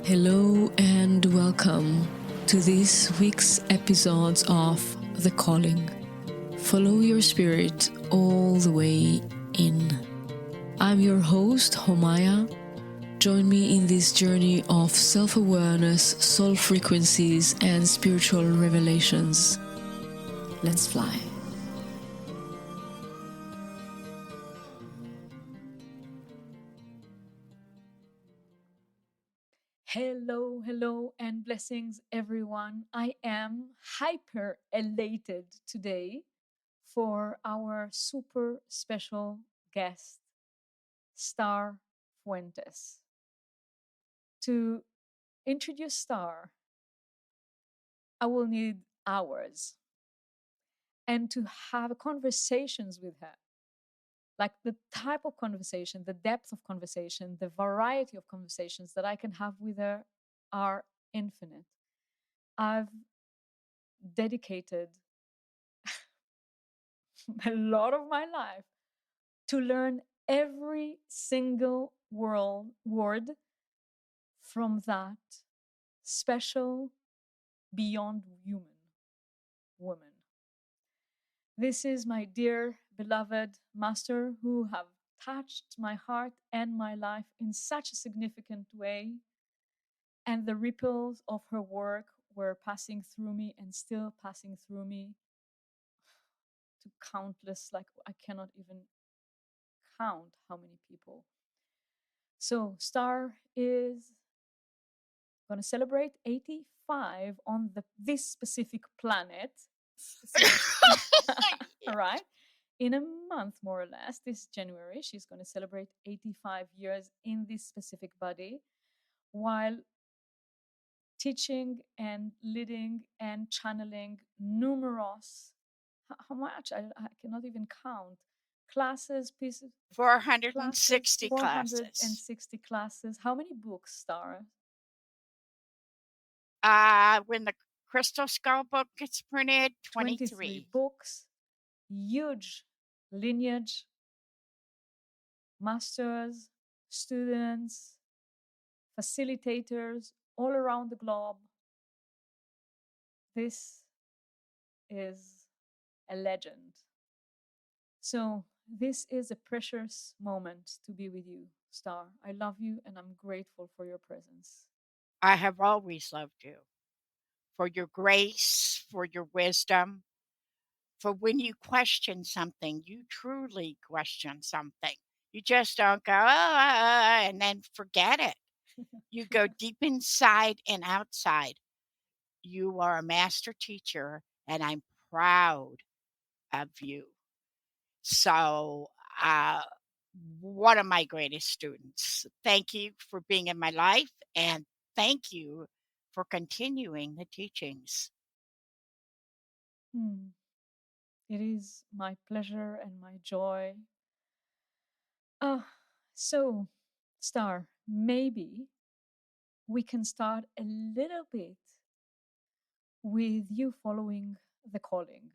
Hello and welcome to this week's episodes of The Calling. Follow your spirit all the way in. I'm your host, Homaya. Join me in this journey of self-awareness, soul frequencies, and spiritual revelations. Let's fly. Hello, and blessings, everyone. I am hyper elated today for our super special guest, Starr Fuentes. To introduce Starr, I will need hours and to have conversations with her. Like the type of conversation, the depth of conversation, the variety of conversations that I can have with her are infinite. I've dedicated a lot of my life to learn every single word from that special, beyond human woman. This is my dear, beloved master who have touched my heart and my life in such a significant way. And the ripples of her work were passing through me and still passing through me to countless, like I cannot even count how many people. So Starr is going to celebrate 85 on this specific planet. All right. In a month, more or less, this January, she's going to celebrate 85 years in this specific body while teaching and leading and channeling numerous, how much? I cannot even count. Classes, pieces, 460 classes. 460 classes. How many books, Starr? When the Crystal Skull book gets printed, 23 books, huge lineage, masters, students, facilitators all around the globe. This is a legend. So this is a precious moment to be with you, Starr. I love you and I'm grateful for your presence. I have always loved you for your grace, for your wisdom, for when you question something, you truly question something. You just don't go, and then forget it. You go deep inside and outside. You are a master teacher, and I'm proud of you. So, one of my greatest students. Thank you for being in my life, and thank you for continuing the teachings. It is my pleasure and my joy. So, Starr, maybe we can start a little bit with you following the calling.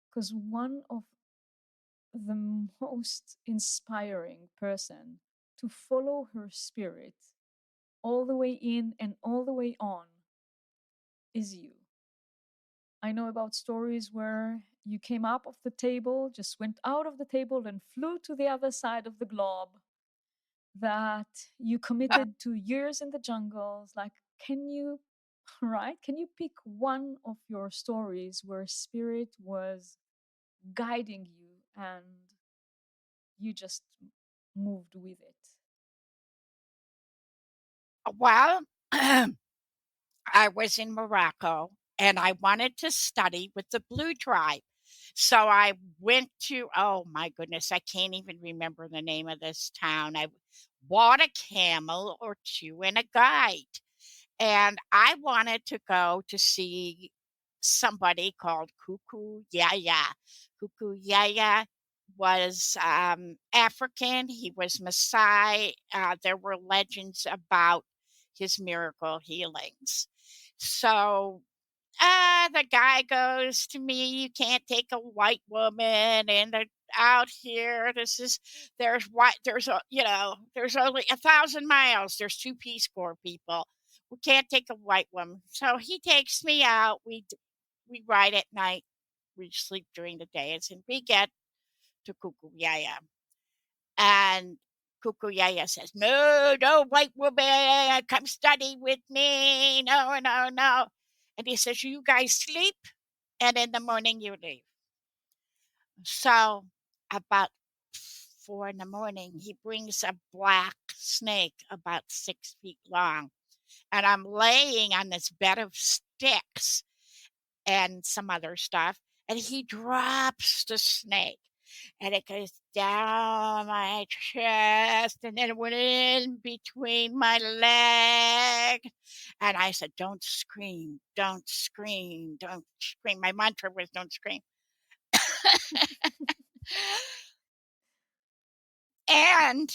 Because one of the most inspiring person to follow her spirit all the way in and all the way on is you. I know about stories where you came up off the table, just went out of the table and flew to the other side of the globe, that you committed to years in the jungles. Like, can you pick one of your stories where spirit was guiding you and you just moved with it? Well, I was in Morocco and I wanted to study with the Blue Tribe. So I went to, oh my goodness, I can't even remember the name of this town. I bought a camel or two and a guide. And I wanted to go to see somebody called Cuckoo Yaya. Cuckoo Yaya was African. He was Maasai. There were legends about his miracle healings. So the guy goes to me, you can't take a white woman and out here. There's only 1,000 miles. There's two Peace Corps people. We can't take a white woman. So he takes me out. We ride at night. We sleep during the days, and we get to Kukuyaya. And Kukuyaya says, "No, no, white woman, come study with me. No, no, no." And he says, "You guys sleep, and in the morning you leave." So about 4 in the morning, he brings a black snake about 6 feet long. And I'm laying on this bed of sticks and some other stuff. And he drops the snake. And it goes down my chest, and then it went in between my leg. And I said, "Don't scream, don't scream, don't scream." My mantra was, "Don't scream." And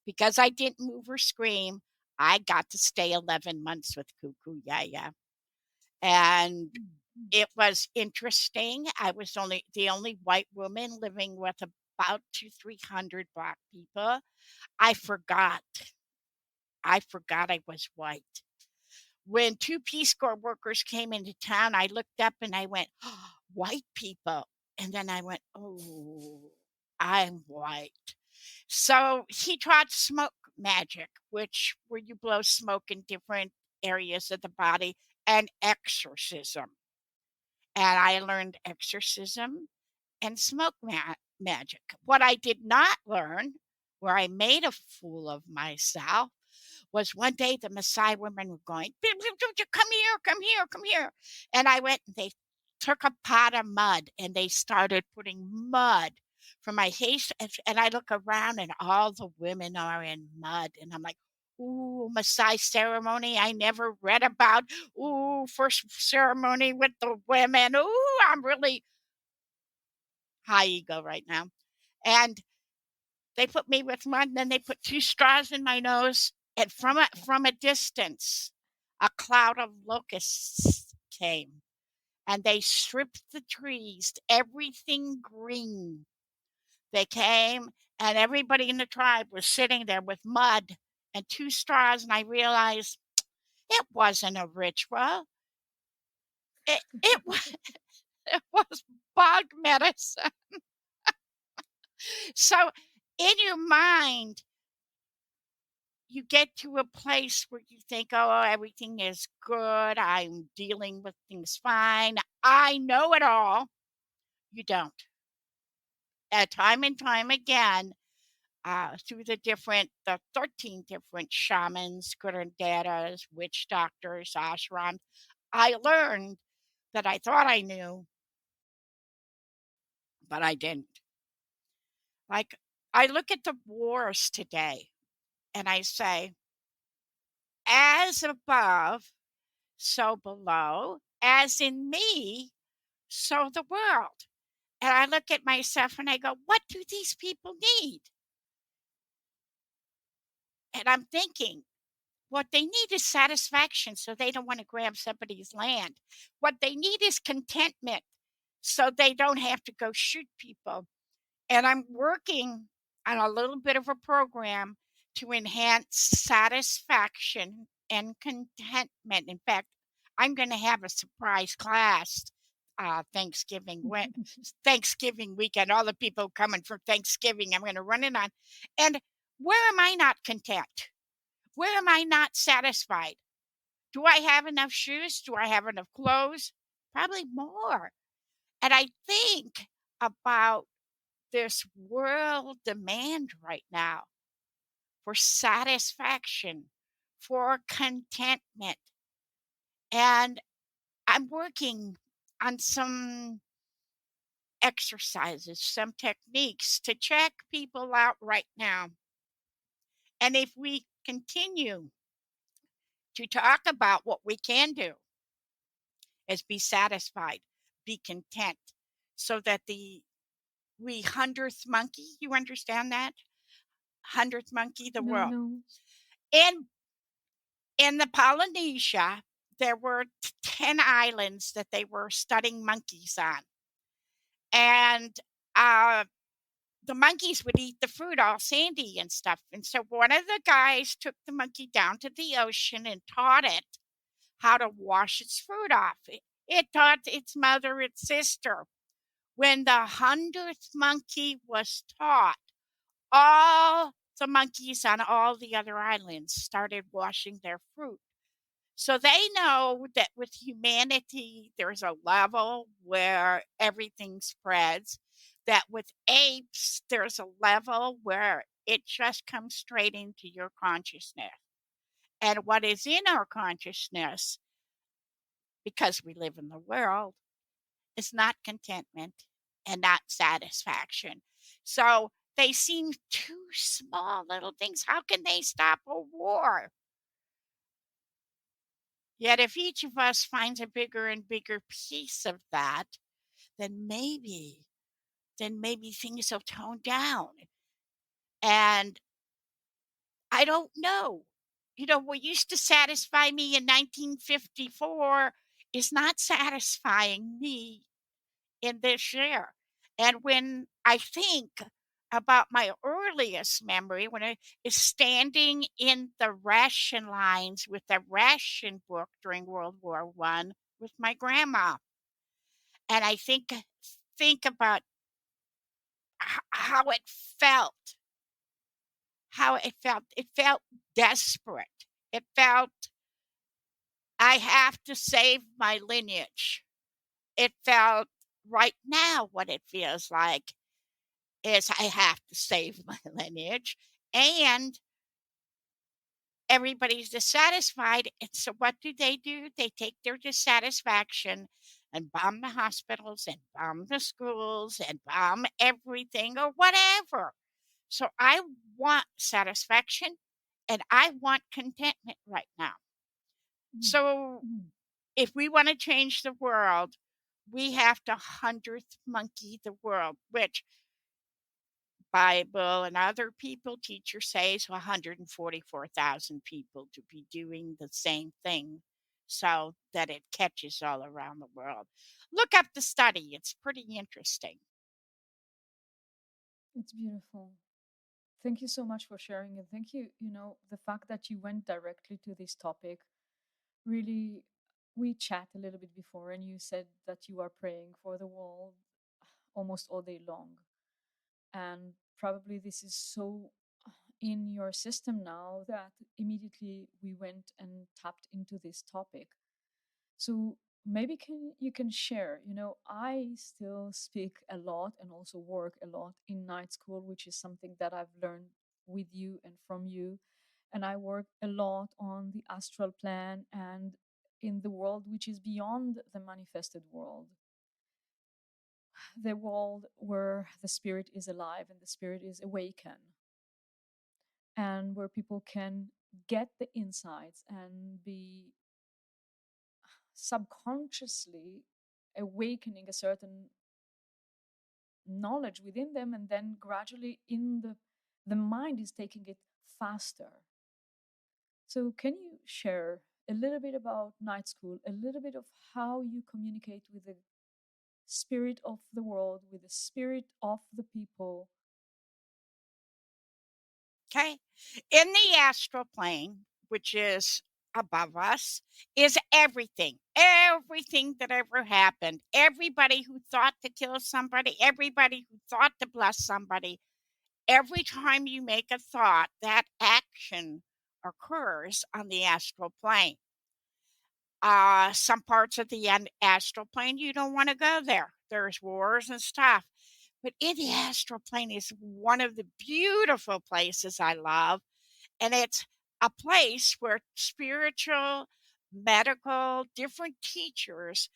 because I didn't move or scream, I got to stay 11 months with Cuckoo Yaya. And it was interesting. I was the only white woman living with about 300 black people. I forgot. I forgot I was white. When 2 Peace Corps workers came into town, I looked up and I went, "Oh, white people." And then I went, "Oh, I'm white." So he taught smoke magic, where you blow smoke in different areas of the body, and exorcism. And I learned exorcism and smoke magic. What I did not learn, where I made a fool of myself, was one day the Maasai women were going, "Come here, come here, come here." And I went and they took a pot of mud and they started putting mud from my face. And I look around and all the women are in mud. And I'm like, "Ooh, Maasai ceremony I never read about. Ooh, first ceremony with the women. Ooh, I'm really high ego right now." And they put me with mud, and then they put 2 straws in my nose, and from a distance, a cloud of locusts came, and they stripped the trees, everything green. They came, and everybody in the tribe was sitting there with mud and 2 straws, and I realized it wasn't a ritual. It was it was bug medicine. So in your mind, you get to a place where you think, "Oh, everything is good. I'm dealing with things fine. I know it all." You don't. Time and time again, through the 13 different shamans, curanderas, witch doctors, ashrams, I learned that I thought I knew, but I didn't. Like, I look at the wars today and I say, "As above, so below, as in me, so the world." And I look at myself and I go, "What do these people need?" And I'm thinking, what they need is satisfaction, so they don't want to grab somebody's land. What they need is contentment, so they don't have to go shoot people. And I'm working on a little bit of a program to enhance satisfaction and contentment. In fact, I'm going to have a surprise class Thanksgiving weekend. All the people coming for Thanksgiving, I'm going to run it on. And where am I not content? Where am I not satisfied? Do I have enough shoes? Do I have enough clothes? Probably more. And I think about this world demand right now for satisfaction, for contentment. And I'm working on some exercises, some techniques to check people out right now. And if we continue to talk about what we can do, is be satisfied, be content, so that we 100th monkey, you understand that? 100th monkey, the world. No. In in the Polynesia, there were 10 islands that they were studying monkeys on. And the monkeys would eat the fruit all sandy and stuff. And so one of the guys took the monkey down to the ocean and taught it how to wash its fruit off. It taught its mother, its sister. When the 100th monkey was taught, all the monkeys on all the other islands started washing their fruit. So they know that with humanity, there's a level where everything spreads, that with apes, there's a level where it just comes straight into your consciousness. And what is in our consciousness, because we live in the world, is not contentment and not satisfaction. So they seem too small little things. How can they stop a war? Yet if each of us finds a bigger and bigger piece of that, then maybe things will tone down. And I don't know. What used to satisfy me in 1954 is not satisfying me in this year. And when I think about my earliest memory, when I is standing in the ration lines with the ration book during World War One with my grandma, and I think about how it felt, It felt desperate. It felt I have to save my lineage. It felt right now what it feels like is I have to save my lineage, and everybody's dissatisfied. And so what do? They take their dissatisfaction and bomb the hospitals and bomb the schools and bomb everything or whatever. So I want satisfaction and I want contentment right now. So if we want to change the world, we have to 100th monkey the world, which Bible and other people, teachers say, so 144,000 people to be doing the same thing so that it catches all around the world. Look up the study. It's pretty interesting. It's beautiful. Thank you so much for sharing it. Thank you. The fact that you went directly to this topic, really, we chat a little bit before, and you said that you are praying for the world almost all day long. And probably this is so in your system now that immediately we went and tapped into this topic. So maybe you can share. I still speak a lot and also work a lot in night school, which is something that I've learned with you and from you. And I work a lot on the astral plan and in the world which is beyond the manifested world, the world where the spirit is alive and the spirit is awakened, and where people can get the insights and be subconsciously awakening a certain knowledge within them, and then gradually in the mind is taking it faster. So can you share a little bit about night school, a little bit of how you communicate with the spirit of the world, with the spirit of the people? Okay. In the astral plane, which is above us, is everything. Everything that ever happened. Everybody who thought to kill somebody, everybody who thought to bless somebody. Every time you make a thought, that action occurs on the astral plane. Some parts of the astral plane, you don't want to go there. There's wars and stuff. But in the astral plane is one of the beautiful places I love. And it's a place where spiritual, medical, different teachers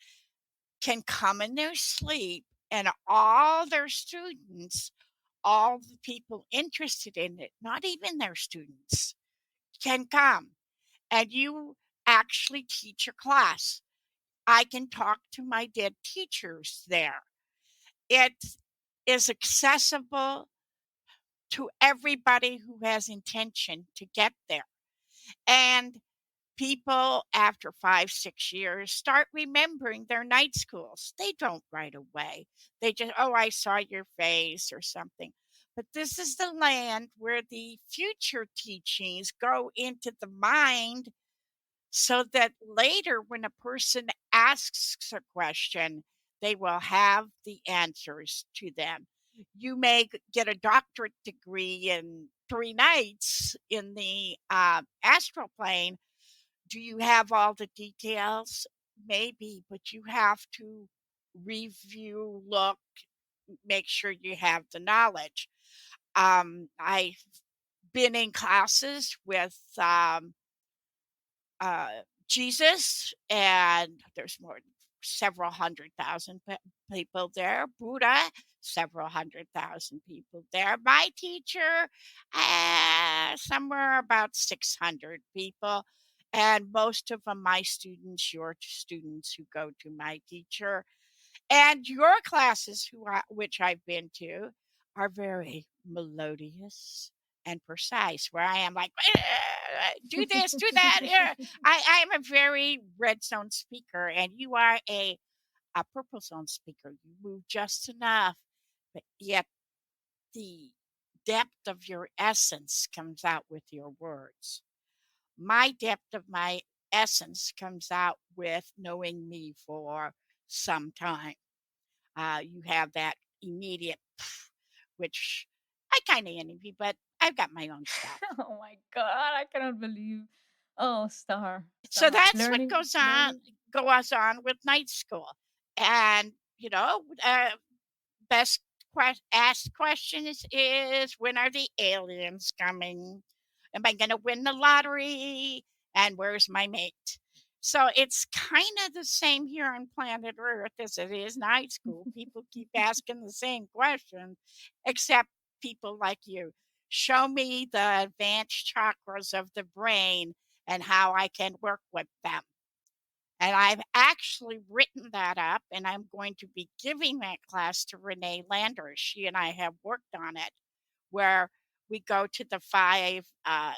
can come in their sleep, and all their students, all the people interested in it, not even their students, can come. And you actually teach a class. I can talk to my dead teachers there. It is accessible to everybody who has intention to get there. And people after 5, 6 years start remembering their night schools. They don't right away. They just, oh, I saw your face or something. But this is the land where the future teachings go into the mind so that later, when a person asks a question, they will have the answers to them. You may get a doctorate degree in 3 nights in the astral plane. Do you have all the details? Maybe, but you have to review, look, make sure you have the knowledge. I've been in classes with uh, Jesus, and there's more, several hundred thousand people there. Buddha, several hundred thousand people there. My teacher, somewhere about 600 people. And most of them, my students, your students who go to my teacher, and your classes, which I've been to, are very melodious and precise. Where I am like, do this, do that. Here, I am a very red zone speaker, and you are a purple zone speaker. You move just enough, but yet the depth of your essence comes out with your words. My depth of my essence comes out with knowing me for some time. You have that immediate, which I kind of envy, but I've got my own stuff. Oh my God, I cannot believe. Oh, Star, So Star, that's what learning, learning. goes on with night school, and best asked questions is when are the aliens coming? Am I going to win the lottery? And where's my mate? So it's kind of the same here on planet Earth as it is night school. People keep asking the same questions, except people like you. Show me the advanced chakras of the brain and how I can work with them. And I've actually written that up, and I'm going to be giving that class to Renee Lander. She and I have worked on it, where we go to the 5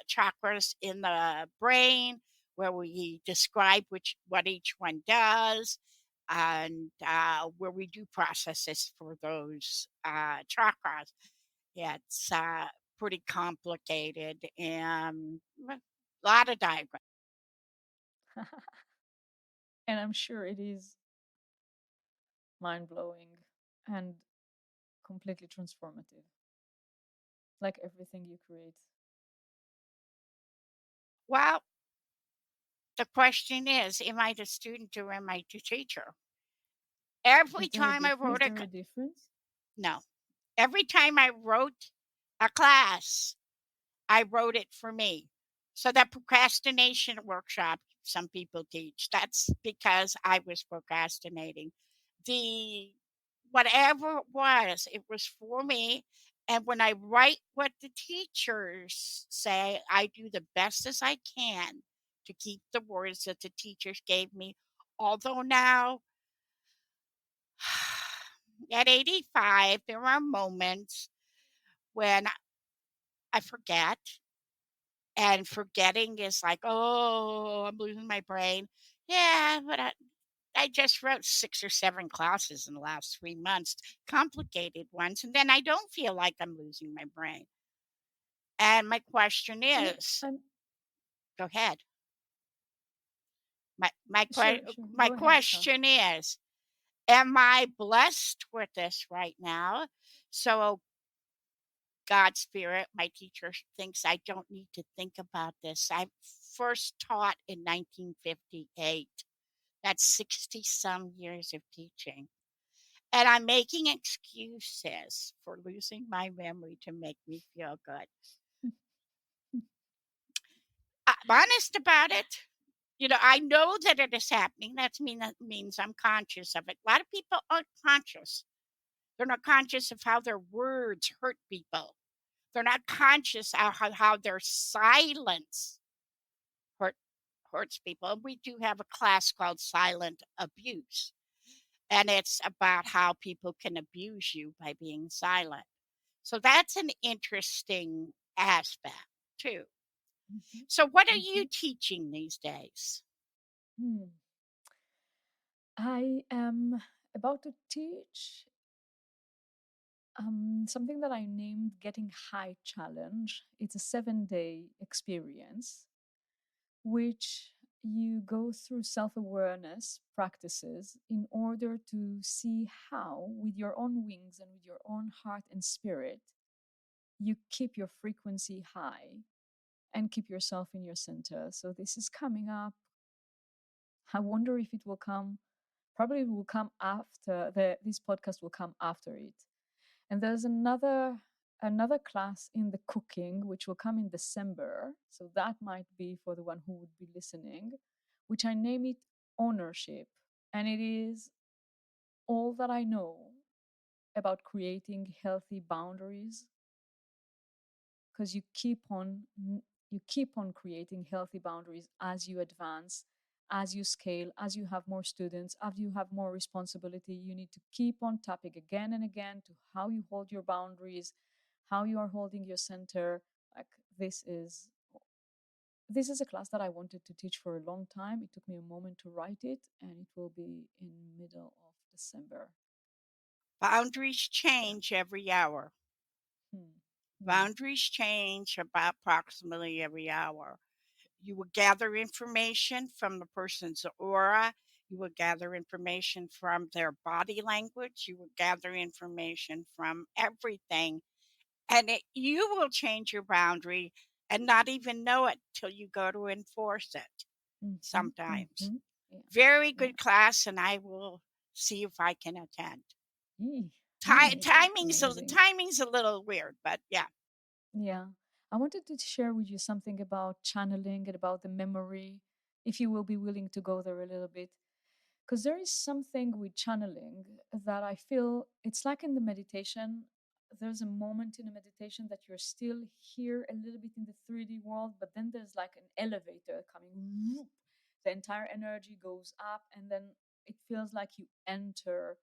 chakras in the brain, where we describe what each one does, and where we do processes for those chakras. Yeah, it's pretty complicated and a lot of diagrams. And I'm sure it is mind blowing and completely transformative, like everything you create. Well, the question is, am I the student or am I the teacher? Every Is there a time I difference? wrote Is there a difference? no, every time I wrote a class, I wrote it for me. So that procrastination workshop some people teach, that's because I was procrastinating. The whatever it was for me. And when I write what the teachers say, I do the best as I can to keep the words that the teachers gave me. Although now at 85, there are moments when I forget, and forgetting is like, oh, I'm losing my brain. Yeah, but I just wrote 6 or 7 classes in the last 3 months, complicated ones, and then I don't feel like I'm losing my brain. And my question And is, I'm go ahead. My sure, sure. my Go ahead, Star. question is, am I blessed with this right now? So God spirit, my teacher thinks I don't need to think about this. I first taught in 1958. That's 60 some years of teaching. And I'm making excuses for losing my memory to make me feel good. I'm honest about it. I know that it is happening. That means I'm conscious of it. A lot of people aren't conscious. They're not conscious of how their words hurt people. They're not conscious of how their silence hurt, hurts people. And we do have a class called Silent Abuse. And it's about how people can abuse you by being silent. So that's an interesting aspect too. Mhm, So what are you mhm. teaching these days? Hmm. I am about to teach something that I named Getting High Challenge. It's a 7-day experience, which you go through self awareness practices in order to see how, with your own wings and with your own heart and spirit, you keep your frequency high and keep yourself in your center. So, this is coming up. I wonder if it will come. Probably it will come after this podcast will come after it. And there's another class in the cooking which will come in December. So that might be for the one who would be listening, which I name it ownership. And it is all that I know about creating healthy boundaries, because you keep on creating healthy boundaries as you advance, as you scale, as you have more students, as you have more responsibility. You need to keep on tapping again and again to how you hold your boundaries, how you are holding your center. Like this is a class that I wanted to teach for a long time. It took me a moment to write it, and it will be in middle of December. Boundaries Yeah. change every hour. Hmm. Hmm. Boundaries change about approximately every hour. You will gather information from the person's aura. You will gather information from their body language. You will gather information from everything. And you will change your boundary and not even know it till you go to enforce it Mm-hmm. sometimes. Mm-hmm. Yeah. Very Yeah. good class, and I will see if I can attend. Yee. Ti Amazing. timing's a Amazing. timing's a little weird, but yeah. Yeah. I wanted to share with you something about channeling and about the memory, if you will be willing to go there a little bit. Because there is something with channeling that I feel it's like in the meditation. There's a moment in a meditation that you're still here a little bit in the 3D world, but then there's like an elevator coming. Whoop. The entire energy goes up, and then it feels like you enter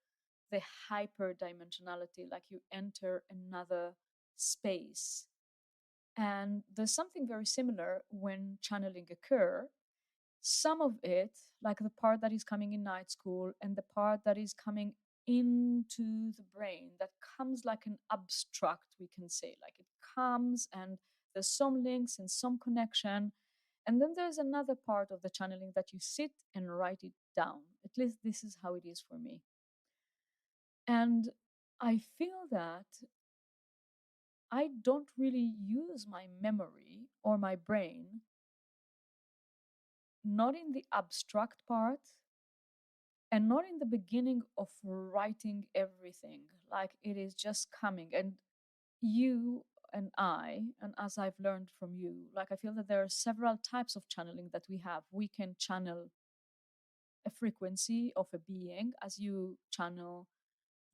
the hyper dimensionality, like you enter another space. And there's something very similar when channeling occur. Some of it, like the part that is coming in night school and the part that is coming into the brain, that comes like an abstract, we can say, like it comes and there's some links and some connection. And then there's another part of the channeling that you sit and write it down. At least this is how it is for me. And I feel that I don't really use my memory or my brain, not in the abstract part and not in the beginning of writing everything. Like it is just coming. And you and I, and as I've learned from you, like I feel that there are several types of channeling that we have. We can channel a frequency of a being as you channel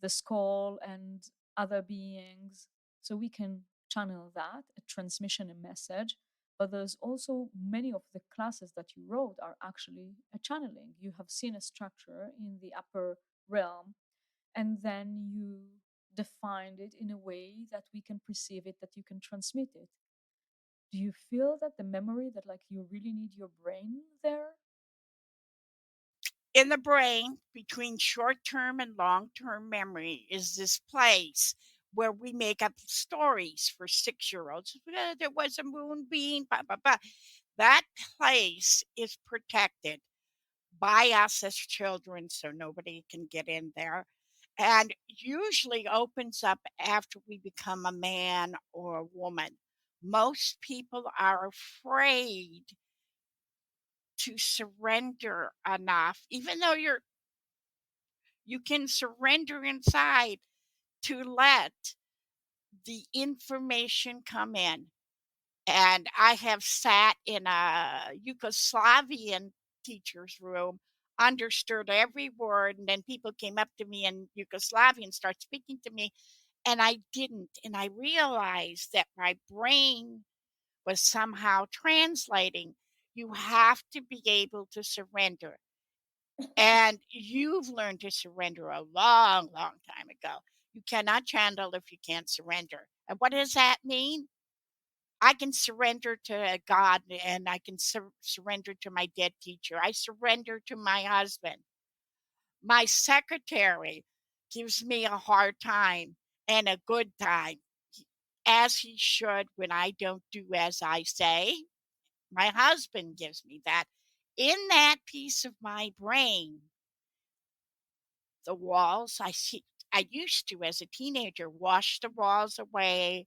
the skull and other beings. So we can channel that, a transmission, a message. But there's also many of the classes that you wrote are actually a channeling. You have seen a structure in the upper realm, and then you defined it in a way that we can perceive it, that you can transmit it. Do you feel that the memory that like you really need your brain there? In the brain, between short-term and long-term memory, is this place where we make up stories for 6-year-olds. There was a moonbeam, blah, blah, blah. That place is protected by us as children, so nobody can get in there. And usually opens up after we become a man or a woman. Most people are afraid to surrender enough, even though you can surrender inside to let the information come in. And I have sat in a Yugoslavian teacher's room, understood every word, and then people came up to me in Yugoslavian, start speaking to me, and I didn't. And I realized that my brain was somehow translating. You have to be able to surrender. And you've learned to surrender a long, long time ago. You cannot channel if you can't surrender. And what does that mean? I can surrender to God and I can surrender to my dead teacher. I surrender to my husband. My secretary gives me a hard time and a good time, as he should when I don't do as I say. My husband gives me that. In that piece of my brain, the walls, I used to, as a teenager, wash the walls away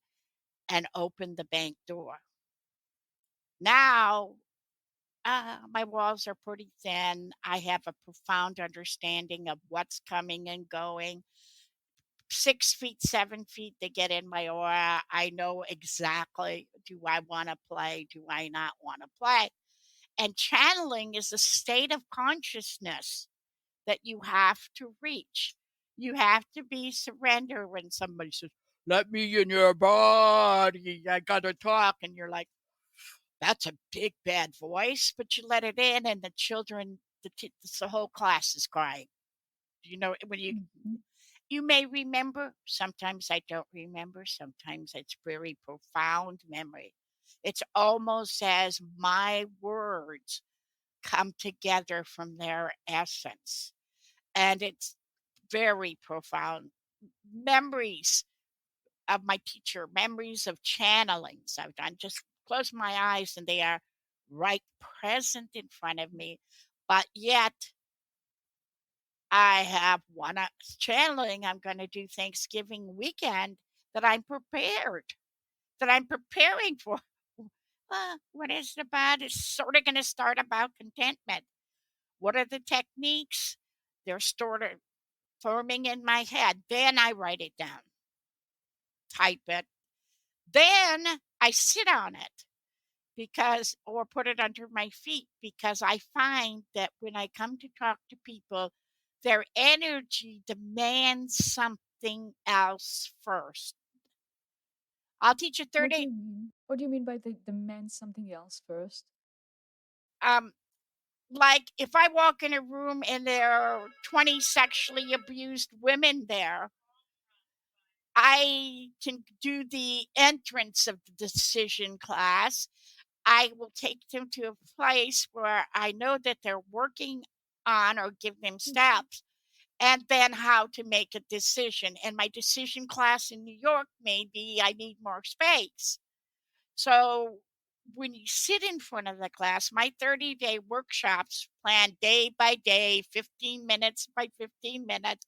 and open the bank door. Now, my walls are pretty thin. I have a profound understanding of what's coming and going. 6 feet, 7 feet, they get in my aura. I know exactly, do I want to play? Do I not want to play? And channeling is a state of consciousness that you have to reach. You have to be surrender when somebody says, let me in your body, I gotta talk. And you're like, that's a big bad voice, but you let it in, and the children, the whole class is crying. You know, when Mhm. you may remember, sometimes I don't remember, sometimes it's very profound memory. It's almost as my words come together from their essence. And it's very profound memories of my teacher, memories of channelings I've done. Just close my eyes and they are right present in front of me. But yet, I have one channeling I'm going to do Thanksgiving weekend that I'm prepared, that I'm preparing for. What is it about? It's sort of going to start about contentment. What are the techniques? They're sort of forming in my head. Then I write it down, type it. Then I sit on it or put it under my feet, because I find that when I come to talk to people, their energy demands something else first. I'll teach you What do 30. you mean? What do you mean by the demand something else first? Um, like if I walk in a room and there are 20 sexually abused women there, I can do the entrance of the decision class. I will take them to a place where I know that they're working on, or give them steps, and then how to make a decision. And my decision class in New York, maybe I need more space. So when you sit in front of the class, my 30-day workshops planned day by day, 15 minutes by 15 minutes.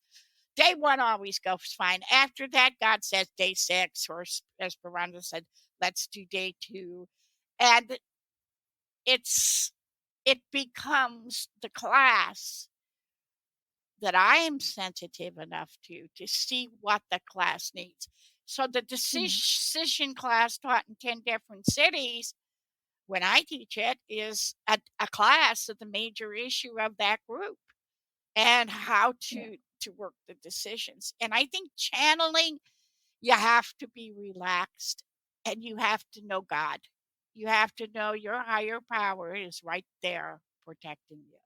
Day one always goes fine. After that, God says day 6, or Esperanza said, let's do day 2. And it becomes the class that I am sensitive enough to see what the class needs. So the decision class taught in 10 different cities, when I teach it, is a class of the major issue of that group and how to work the decisions. And I think channeling, you have to be relaxed and you have to know God. You have to know your higher power is right there protecting you.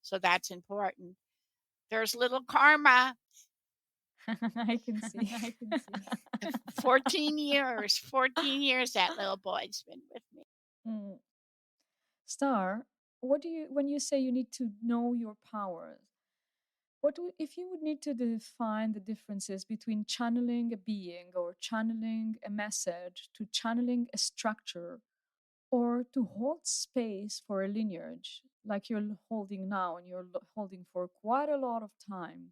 So that's important. There's little Karma. I can see. I can see. 14 years that little boy's been with me. Mm. Starr, when you say you need to know your powers, if you would need to define the differences between channeling a being or channeling a message to channeling a structure, or to hold space for a lineage like you're holding now and you're holding for quite a lot of time,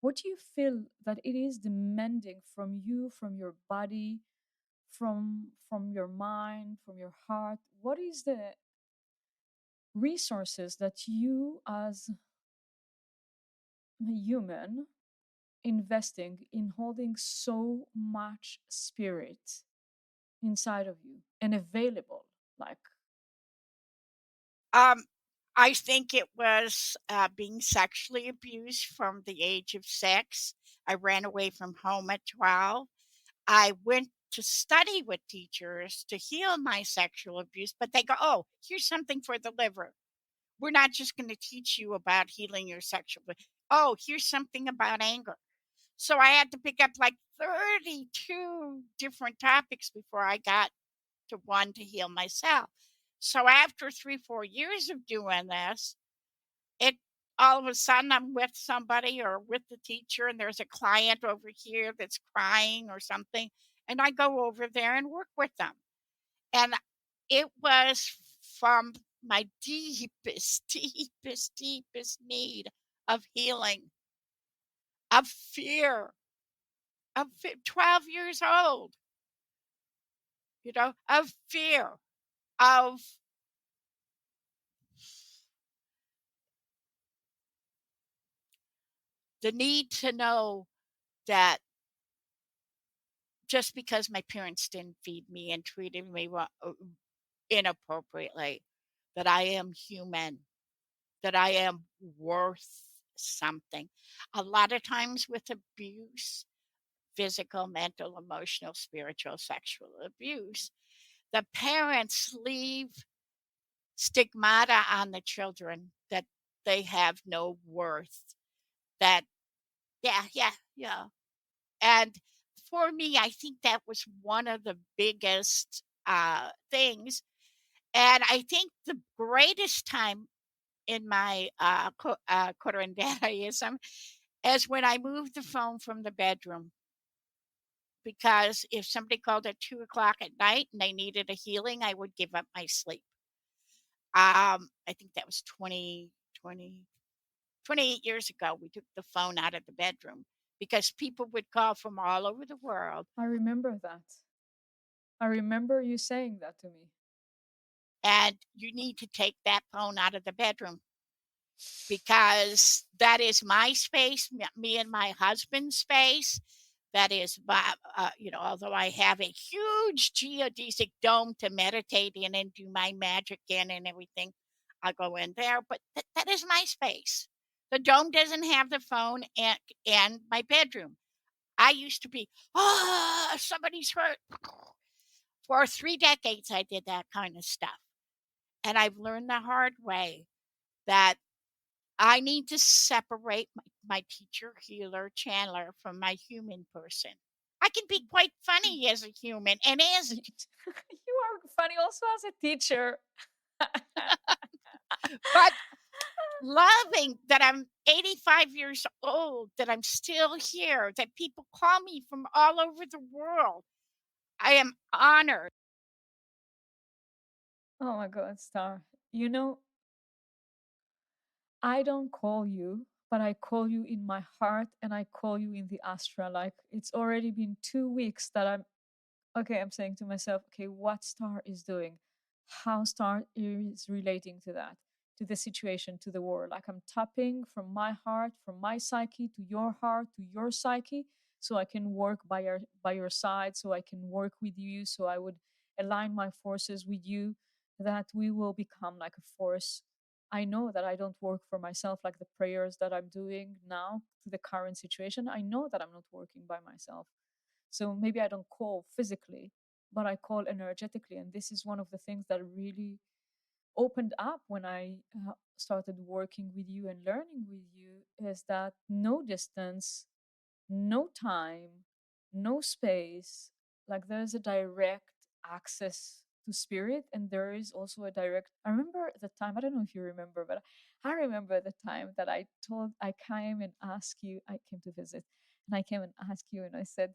what do you feel that it is demanding from you, from your body, from your mind, from your heart? What is the resources that you as a human investing in holding so much spirit inside of you and available, like Um, I think it was being sexually abused from the age of 6. I ran away from home at 12. I went to study with teachers to heal my sexual abuse, but they go, oh, here's something for the liver. We're not just going to teach you about healing your sexual. Oh, here's something about anger. So I had to pick up like 32 different topics before I got to one to heal myself. So after 3, 4 years of doing this, it all of a sudden I'm with somebody or with the teacher and there's a client over here that's crying or something, and I go over there and work with them. And it was from my deepest, deepest need of healing, of fear, of 12 years old, of fear, of the need to know that just because my parents didn't feed me and treated me inappropriately, that I am human, that I am worth something. A lot of times with abuse, physical, mental, emotional, spiritual, sexual abuse, the parents leave stigmata on the children that they have no worth. That, yeah, yeah, yeah. And for me, I think that was one of the biggest things. And I think the greatest time in my Dadaism is when I moved the phone from the bedroom. Because if somebody called at 2 o'clock at night and they needed a healing, I would give up my sleep. I think that was 28 years ago. We took the phone out of the bedroom because people would call from all over the world. I remember that. I remember you saying that to me. And you need to take that phone out of the bedroom because that is my space, me and my husband's space. That is, although I have a huge geodesic dome to meditate in and do my magic in and everything, I go in there, but that is my space. The dome doesn't have the phone and my bedroom. I used to be, somebody's hurt. For 3 decades, I did that kind of stuff. And I've learned the hard way that I need to separate my teacher, healer, channeler from my human person. I can be quite funny as a human and as a You are funny also as a teacher. but loving that I'm 85 years old, that I'm still here, that people call me from all over the world. I am honored. Oh my God, Starr. You know, I don't call you, but I call you in my heart and I call you in the astral. Like it's already been 2 weeks that I'm saying to myself, okay, what Starr is doing, how Starr is relating to that, to the situation, to the world. Like I'm tapping from my heart, from my psyche to your heart, to your psyche, so I can work by your side, so I can work with you, so I would align my forces with you, that we will become like a force. I know that I don't work for myself, like the prayers that I'm doing now to the current situation. I know that I'm not working by myself. So maybe I don't call physically, but I call energetically. And this is one of the things that really opened up when I started working with you and learning with you, is that no distance, no time, no space. Like there's a direct access to spirit, and there is also a direct. I remember the time, I don't know if you remember, but I remember the time that I came and asked you, I came to visit, and I came and asked you, and I said,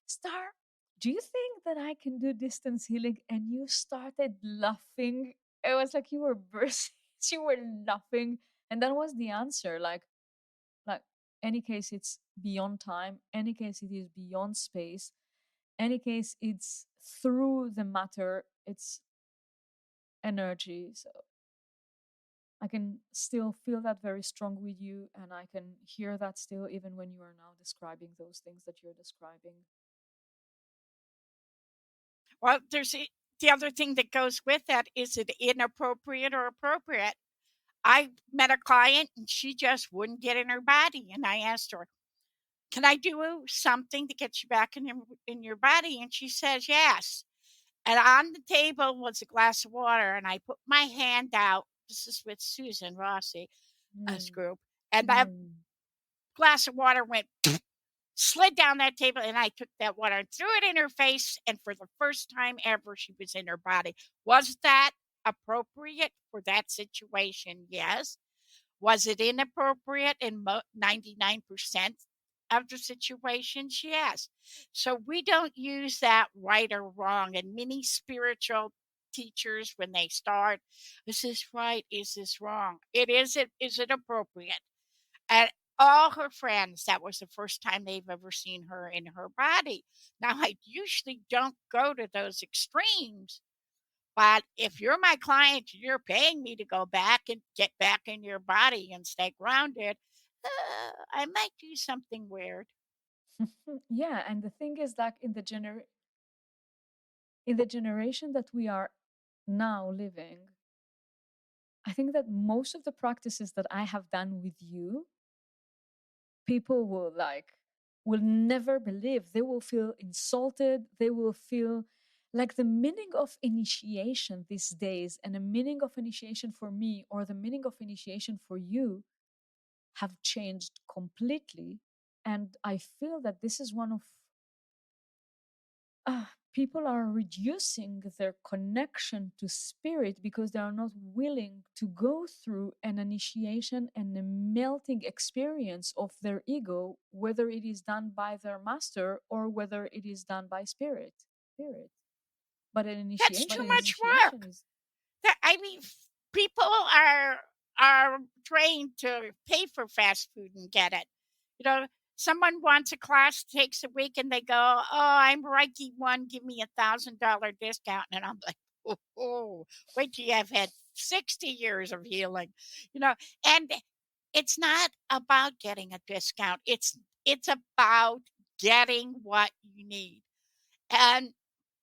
Starr, do you think that I can do distance healing? And you started laughing. It was like you were bursting, you were laughing. And that was the answer. Like any case it's beyond time, any case it is beyond space, any case it's through the matter, it's energy. So I can still feel that very strong with you, and I can hear that still even when you are now describing those things that you're describing. Well, the other thing that goes with that, is it inappropriate or appropriate? I met a client and she just wouldn't get in her body. And I asked her, can I do something to get you back in your body? And she says, yes. And on the table was a glass of water. And I put my hand out. This is with Susan Rossi, Mm. group. And that glass of water slid down that table. And I took that water and threw it in her face. And for the first time ever, she was in her body. Was that appropriate for that situation? Yes. Was it inappropriate in 99% of the situations? Yes. So we don't use that right or wrong. And many spiritual teachers, when they start, is this right? Is this wrong? Is it appropriate? And all her friends, that was the first time they've ever seen her in her body. Now, I usually don't go to those extremes, but if you're my client, you're paying me to go back and get back in your body and stay grounded, I might do something weird. Yeah, and the thing is, like in the generation that we are now living, I think that most of the practices that I have done with you, people will never believe. They will feel insulted. They will feel like the meaning of initiation these days, and the meaning of initiation for me or the meaning of initiation for you, have changed completely. And I feel that this is one of people are reducing their connection to spirit because they are not willing to go through an initiation and a melting experience of their ego, whether it is done by their master or whether it is done by spirit. But an That's too initiation much is work. I mean, people are trained to pay for fast food and get it. You know, someone wants a class, takes a week, and they go, "Oh, I'm Reiki one, give me $1,000 discount," and I'm like, "Oh, wait till you have had 60 years of healing," you know. And it's not about getting a discount. It's about getting what you need. And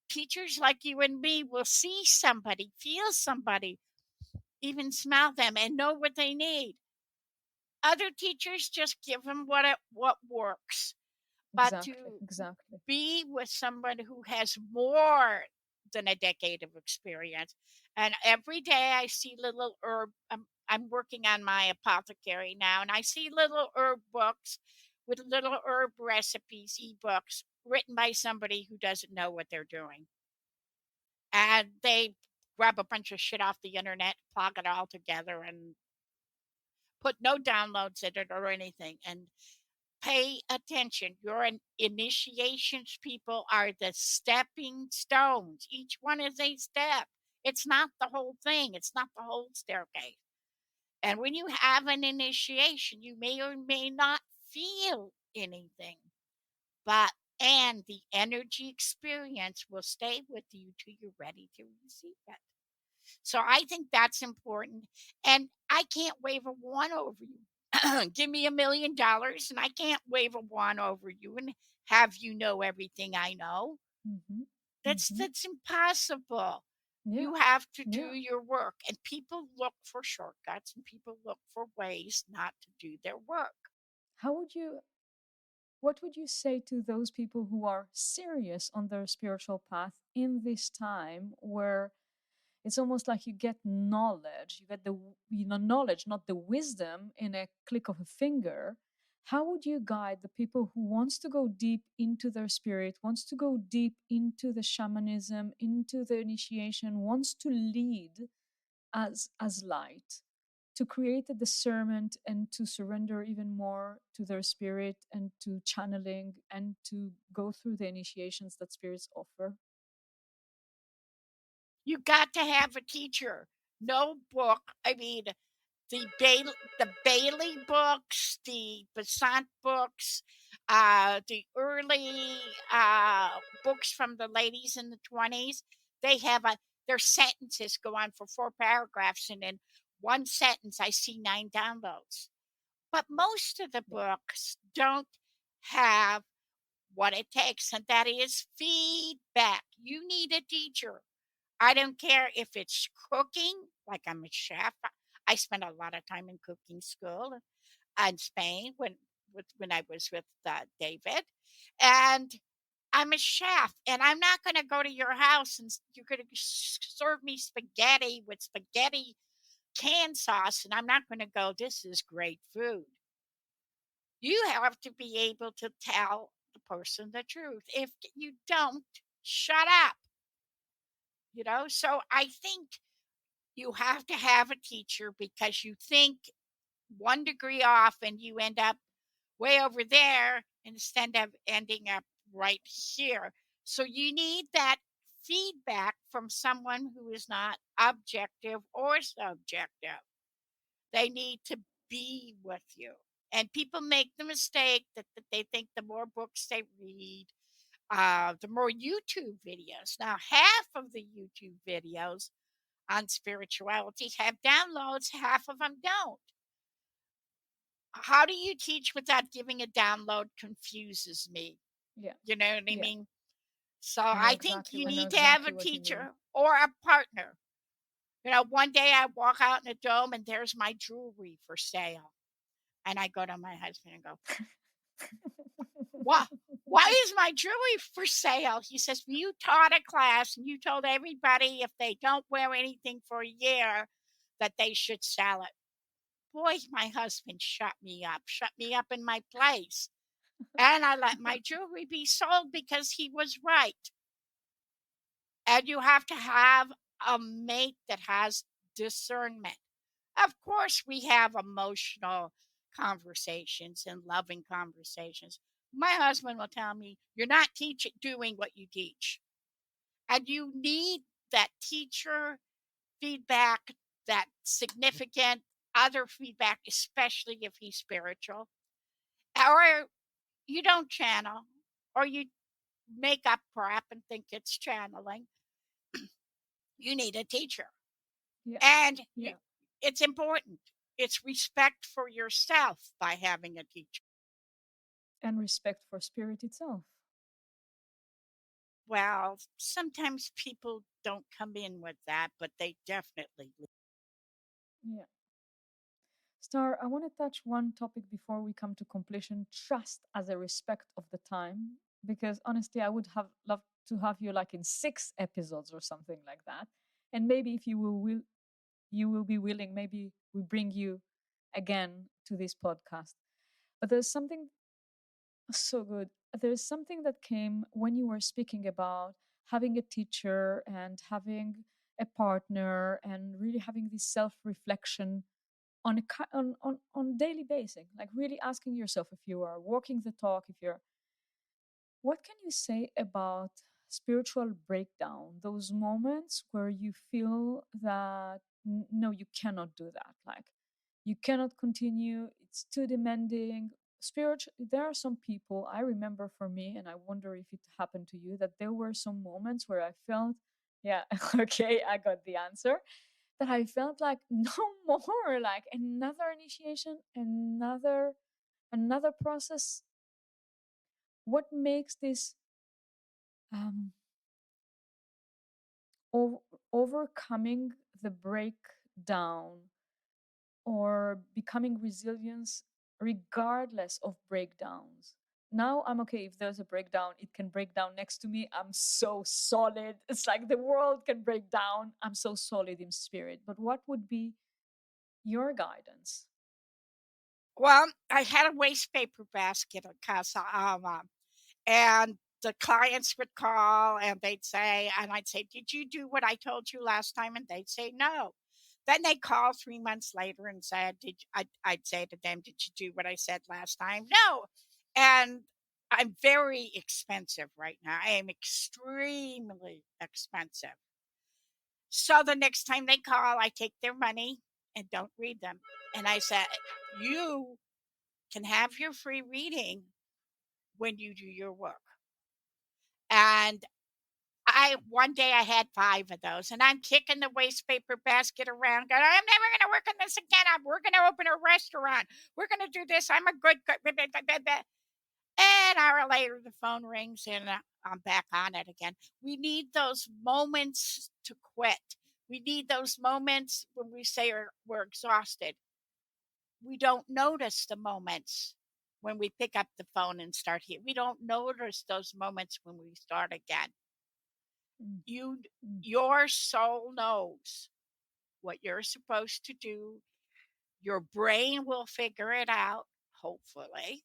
teachers like you and me will see somebody, feel somebody, even smell them and know what they need. Other teachers just give them what works. But exactly, to exactly, be with someone who has more than a decade of experience, and every day I see little herb. I'm working on my apothecary now, and I see little herb books with little herb recipes, ebooks written by somebody who doesn't know what they're doing, and they grab a bunch of shit off the internet, plug it all together, and put no downloads in it or anything. And pay attention. Your initiations people are the stepping stones. Each one is a step. It's not the whole thing, it's not the whole staircase. And when you have an initiation, you may or may not feel anything, but and the energy experience will stay with you till you're ready to receive it. So I think that's important. And I can't wave a wand over you. Give me $1 million and I can't wave a wand over you and have you know everything I know. hmm hmm That's impossible. yeah, You have to do yeah. your work. And people look for shortcuts and people look for ways not to do their work. How would you What would you say to those people who are serious on their spiritual path in this time where it's almost like you get knowledge, you get the knowledge, not the wisdom, in a click of a finger? How would you guide the people who wants to go deep into their spirit, wants to go deep into the shamanism, into the initiation, wants to lead as light, to create a discernment and to surrender even more to their spirit and to channeling and to go through the initiations that spirits offer? You got to have a teacher. No book. I mean, the Bailey books, the Besant books, the early books from the ladies in the 20s, they have their sentences go on for 4 paragraphs, and in one sentence, I see 9 downloads. But most of the Yeah. books don't have what it takes, and that is feedback. You need a teacher. I don't care if it's cooking, like I'm a chef. I spent a lot of time in cooking school in Spain when I was with David, and I'm a chef, and I'm not going to go to your house and you're going to serve me spaghetti with spaghetti can sauce, and I'm not going to go, "This is great food." You have to be able to tell the person the truth. If you don't, shut up. So I think you have to have a teacher because you think 1 degree off and you end up way over there instead of ending up right here. So you need that feedback from someone who is not objective or subjective. They need to be with you. And people make the mistake that they think the more books they read, the more YouTube videos. Now, half of the YouTube videos on spirituality have downloads, half of them don't. How do you teach without giving a download confuses me. Yeah. You know what I Yeah. mean? So I think you I know need to have a exactly what you mean. teacher or a partner. One day I walk out in a dome and there's my jewelry for sale. And I go to my husband and go, why? Why is my jewelry for sale? He says, well, you taught a class and you told everybody if they don't wear anything for a year that they should sell it. Boy, my husband shut me up in my place. And I let my jewelry be sold because he was right. And you have to have a mate that has discernment. Of course, we have emotional conversations and loving conversations. My husband will tell me, you're not doing what you teach. And you need that teacher feedback, that significant other feedback, especially if he's spiritual. Or you don't channel, or you make up crap and think it's channeling. You need a teacher. Yeah. And Yeah. it's important. It's respect for yourself by having a teacher. And respect for spirit itself. Well, sometimes people don't come in with that, but they definitely. Yeah. Star, I want to touch one topic before we come to completion, trust as a respect of the time. Because honestly, I would have loved to have you like in 6 episodes or something like that. And maybe if you will be willing, maybe we bring you again to this podcast. But there's something so good. There's something that came when you were speaking about having a teacher and having a partner and really having this self-reflection on on daily basis, like really asking yourself if you are walking the talk, if you're, what can you say about spiritual breakdown, those moments where you feel that no, you cannot do that, like you cannot continue, it's too demanding. Spiritual, there are some people, I remember for me, and I wonder if it happened to you, that there were some moments where I felt, yeah, okay, I got the answer, that I felt like no more, like another initiation, another process. What makes this um, overcoming the breakdown or becoming resilience regardless of breakdowns? Now I'm okay if there's a breakdown, it can break down next to me. I'm so solid. It's like the world can break down. I'm so solid in spirit. But what would be your guidance? Well, I had a waste paper basket at Casa Alma, and the clients would call and they'd say, and I'd say, did you do what I told you last time? And they'd say, no. Then they call 3 months later and said, I'd say to them, did you do what I said last time? No. And I'm very expensive right now. I am extremely expensive. So the next time they call, I take their money and don't read them. And I said, you can have your free reading when you do your work. And I one day I had 5 of those, and I'm kicking the waste paper basket around, going, I'm never going to work on this again. We're going to open a restaurant. We're going to do this. I'm a good cook. And an hour later, the phone rings, and I'm back on it again. We need those moments to quit. We need those moments when we say we're exhausted. We don't notice the moments when we pick up the phone and start here. We don't notice those moments when we start again. Mm. You, Mm. your soul knows what you're supposed to do. Your brain will figure it out, hopefully,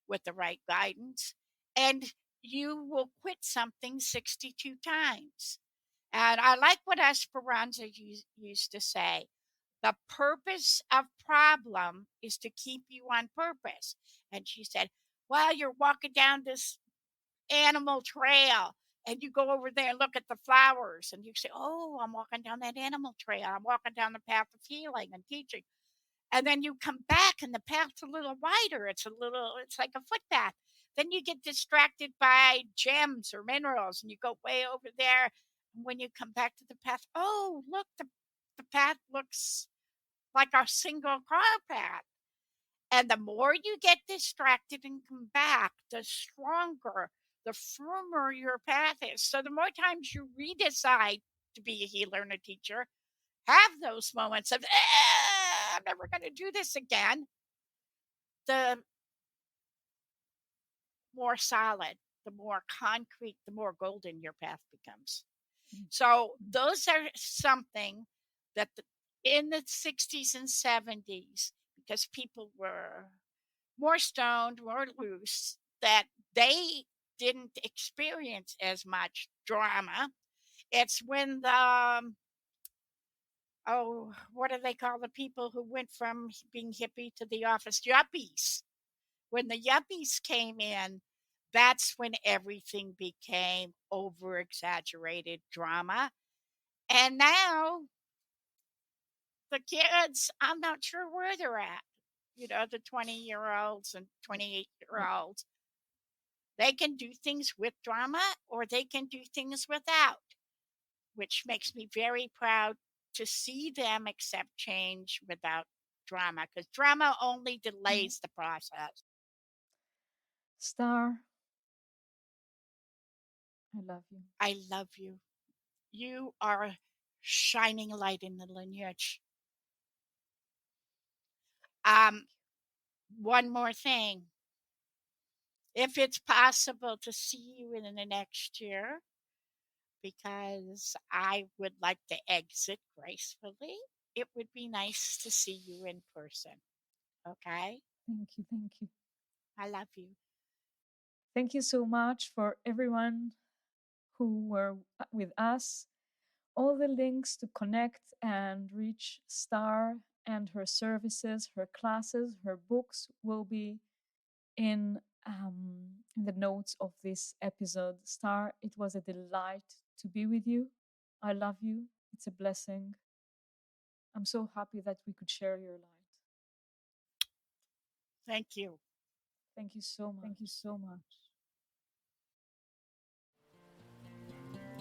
with the right guidance, and you will quit something 62 times. And I like what Esperanza used to say. The purpose of problem is to keep you on purpose. And she said, well, you're walking down this animal trail and you go over there and look at the flowers and you say, oh, I'm walking down that animal trail. I'm walking down the path of healing and teaching. And then you come back and the path's a little wider. It's like a footpath. Then you get distracted by gems or minerals and you go way over there. And when you come back to the path, oh, look, the path looks like a single car path. And the more you get distracted and come back, the stronger, the firmer your path is. So the more times you redecide to be a healer and a teacher, have those moments of, I'm never going to do this again, the more solid, the more concrete, the more golden your path becomes. So those are something that in the 60s and 70s, because people were more stoned, more loose, that they didn't experience as much drama. It's when what do they call the people who went from being hippie to the office? Yuppies. When the yuppies came in, that's when everything became over-exaggerated drama. And now the kids, I'm not sure where they're at. You know, the 20-year-olds and 28-year-olds, they can do things with drama or they can do things without, which makes me very proud to see them accept change without drama, because drama only delays the process. Starr, I love you. I love you. You are a shining light in the lineage. One more thing. If it's possible to see you in the next year, because I would like to exit gracefully, it would be nice to see you in person. Okay? Thank you. Thank you. I love you. Thank you so much for everyone who were with us. All the links to connect and reach Starr and her services, her classes, her books will be in the notes of this episode. Starr, it was a delight to be with you. I love you. It's a blessing. I'm so happy that we could share your light. Thank you. Thank you so much. Thank you so much.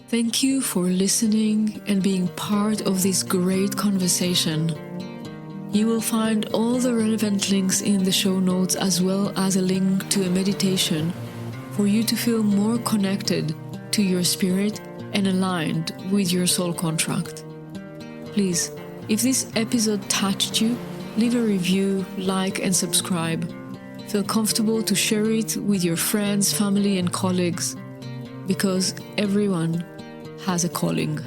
Thank you for listening and being part of this great conversation. You will find all the relevant links in the show notes, as well as a link to a meditation for you to feel more connected to your spirit and aligned with your soul contract. Please, if this episode touched you, leave a review, like, and subscribe. Feel comfortable to share it with your friends, family, and colleagues, because everyone has a calling.